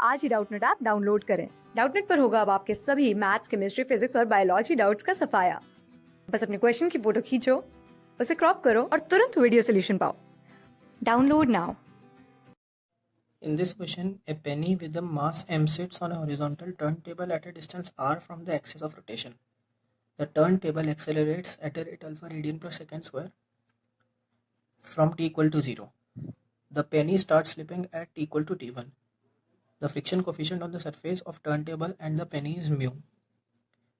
आज ही Doubtnut app download करें। Doubtnut पर होगा अब आपके सभी मैथ्स, केमिस्ट्री, फिजिक्स और बायोलॉजी डाउट्स का सफाया। बस अपने क्वेश्चन की फोटो खींचो, उसे क्रॉप करो और तुरंत वीडियो सोल्यूशन पाओ। Download now. In this question, a penny with a mass m sits on a horizontal turntable at a distance r from the axis of rotation. The turntable accelerates at a rate alpha radian per second square from t equal to 0. The penny starts slipping at t equal to t1. The friction coefficient on the surface of turntable and the penny is mu.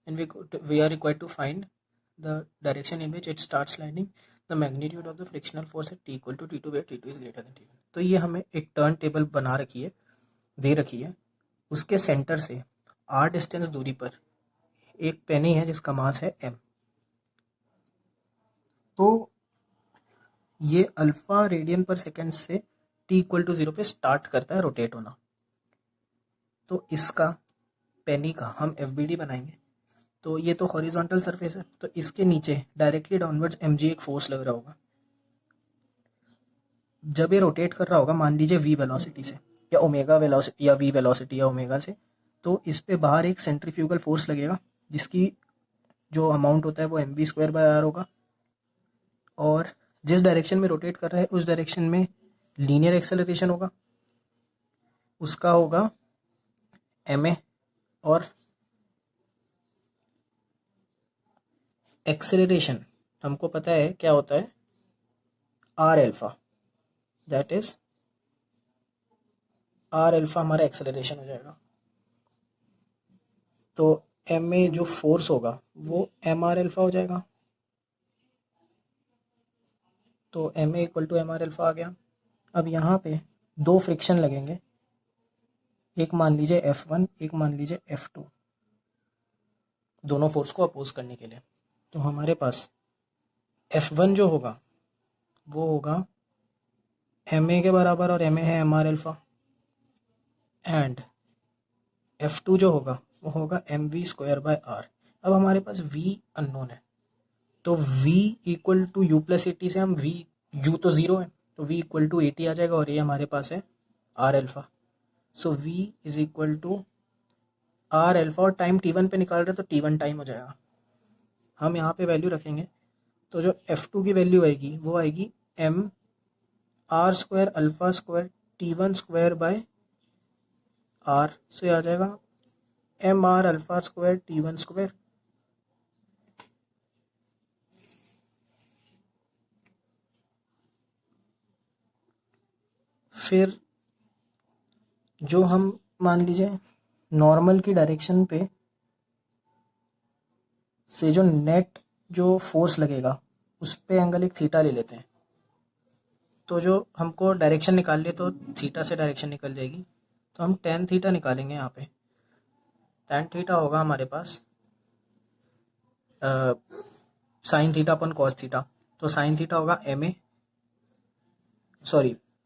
And we are required to find the direction in which it starts sliding, the magnitude of the frictional force at t equal to t2 where t2 is greater than t1. तो ये हमें एक turn table बना रखी है, दे रखी है। उसके सेंटर से r डिस्टेंस दूरी पर एक पेनी है जिसका मास है m। तो ये अल्फा रेडियन पर सेकेंड से t इक्वल टू 0 पे स्टार्ट करता है रोटेट होना। तो इसका पेनी का हम FBD बनाएंगे। तो ये तो हॉरिजॉन्टल सरफेस है, तो इसके नीचे डायरेक्टली डाउनवर्ड्स mg एक फोर्स लग रहा होगा। जब ये रोटेट कर रहा होगा, मान लीजिए v वेलोसिटी से या ओमेगा वेलोसिटी या v वेलोसिटी या ओमेगा से, तो इस पे बाहर एक सेंट्रीफ्यूगल फोर्स लगेगा जिसकी जो अमाउंट होता है वो mv²/r होगा। और जिस डायरेक्शन में रोटेट कर रहा है उस डायरेक्शन में लीनियर एक्सेलरेशन होगा, उसका होगा ma। और एक्सेलरेशन हमको पता है क्या होता है, r alpha, that is r alpha हमारा एक्सेलरेशन हो जाएगा। तो ma जो फोर्स होगा वो mr अल्फा हो जाएगा। तो ma equal to mr alpha आ गया। अब यहाँ पे दो फ्रिक्शन लगेंगे, एक मान लीजिए F1, एक मान लीजिए F2, दोनों फोर्स को अपोज करने के लिए। तो हमारे पास F1 जो होगा वो होगा ma के बराबर, और ma है mr अल्फा। एंड F2 जो होगा वो होगा mv²/r। अब हमारे पास v अननोन है, तो v equal to u plus at से हम u तो 0 है, तो v इक्वल टू 80 आ जाएगा, और ये हमारे पास है r अल्फा। So v is equal to r alpha, और टाइम t1 पे निकाल रहे तो t1 टाइम हो जाएगा। हम यहाँ पे वैल्यू रखेंगे तो जो F2 की वैल्यू आएगी वो आएगी m r² अल्फा² t1² r। सो ये आ जाएगा mr अल्फा² t1²। फिर जो हम मान लीजिए नॉर्मल की डायरेक्शन पे से जो नेट जो फोर्स लगेगा उस पे एंगल एक थीटा ले लेते हैं। तो जो हमको डायरेक्शन निकाल ले तो थीटा से डायरेक्शन निकल जाएगी, तो हम tan थीटा निकालेंगे। यहाँ पे tan थीटा होगा हमारे पास साइन थीटा अपन कॉस थीटा। तो साइन थीटा होगा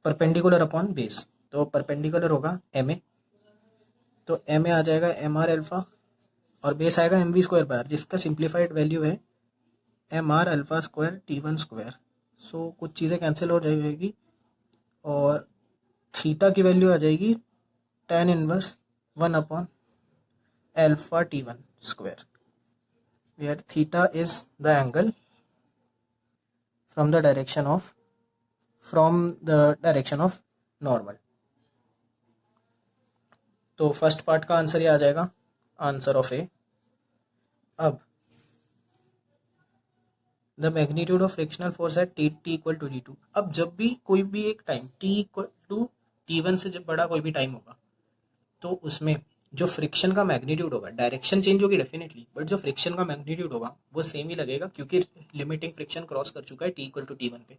परपेंडिकुलर अपॉन बेस, तो परपेंडिकुलर होगा ma। तो ma आ जाएगा mr अल्फा, और बेस आएगा mv²/r, जिसका सिंप्लीफाइड वैल्यू है mr अल्फा² t1²। सो कुछ चीज़ें कैंसिल हो जाएगी, और थीटा की वैल्यू आ जाएगी tan inverse 1/α t1², where theta is the angle from the direction of normal। तो फर्स्ट पार्ट का आंसर ये आ जाएगा, आंसर ऑफ ए। अब the magnitude of frictional force at T equal to t2। अब जब भी कोई भी एक time t equal to t1 से जब बड़ा कोई भी टाइम होगा, तो उसमें जो फ्रिक्शन का मैग्नीट्यूड होगा, डायरेक्शन चेंज होगी डेफिनेटली, बट जो फ्रिक्शन का मैग्नीट्यूड होगा वो सेम ही लगेगा, क्योंकि लिमिटिंग फ्रिक्शन क्रॉस कर चुका है t इक्वल टू t1 पे।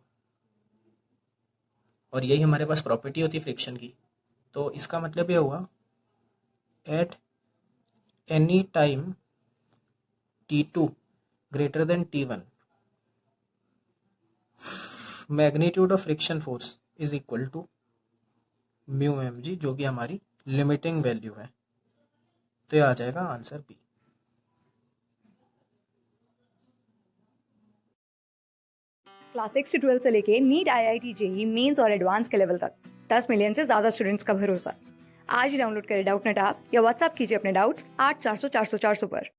और यही हमारे पास प्रॉपर्टी होती है फ्रिक्शन की। तो इसका मतलब ये हुआ at any time t2 greater than t1, magnitude of friction force is equal to mu mg, जो कि हमारी लिमिटिंग वैल्यू है। तो ये आ जाएगा आंसर बी। क्लास 6 से 12 से लेके नीट, IIT, JEE मेंस और एडवांस के लेवल तक 10 मिलियन से ज्यादा स्टूडेंट्स का भरोसा। आज ही डाउनलोड करें डाउटनेट ऐप या व्हाट्सएप कीजिए अपने डाउट्स 8400 400 400 पर।